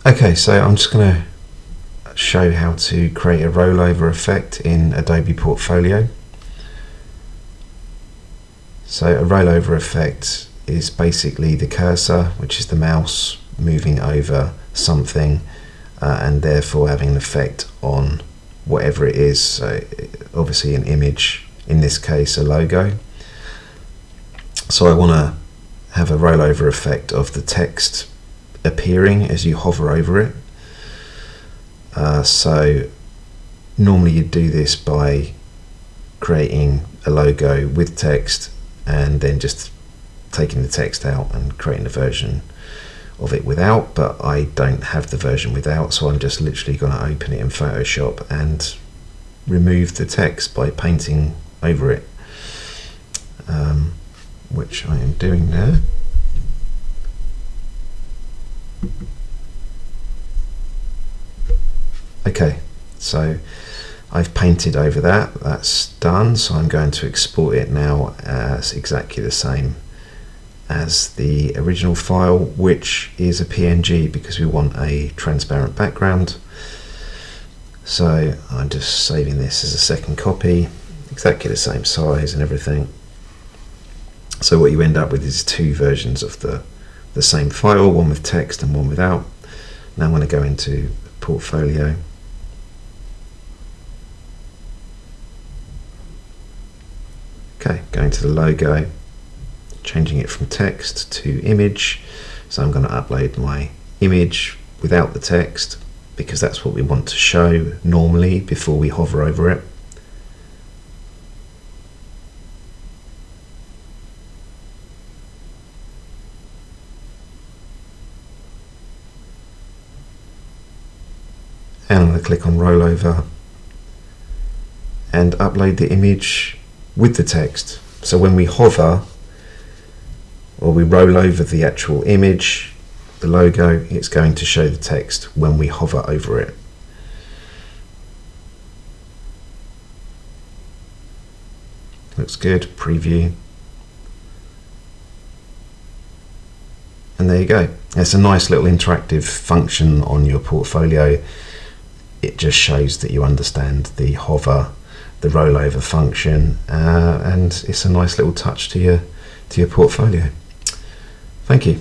Okay, so I'm just going to show how to create a rollover effect in Adobe Portfolio. So a rollover effect is basically the cursor, which is the mouse, moving over something and therefore having an effect on whatever it is. So obviously an image, in this case a logo. So I want to have a rollover effect of the text appearing as you hover over it. So normally you'd do this by creating a logo with text and then just taking the text out and creating a version of it without, but I don't have the version without, so I'm just literally going to open it in Photoshop and remove the text by painting over it, which I am doing now. Okay, so I've painted over that, that's done, so I'm going to export it now as exactly the same as the original file, which is a PNG because we want a transparent background. So I'm just saving this as a second copy, exactly the same size and everything. So what you end up with is two versions of the same file, one with text and one without. Now I'm going to go into Portfolio. Okay, going to the logo, changing it from text to image. So I'm going to upload my image without the text because that's what we want to show normally before we hover over it. And I'm going to click on rollover and upload the image with the text. So when we hover or we roll over the actual image, the logo, it's going to show the text when we hover over it. Looks good, preview. And there you go. It's a nice little interactive function on your portfolio. It just shows that you understand the hover, the rollover function, and it's a nice little touch to your portfolio. Thank you.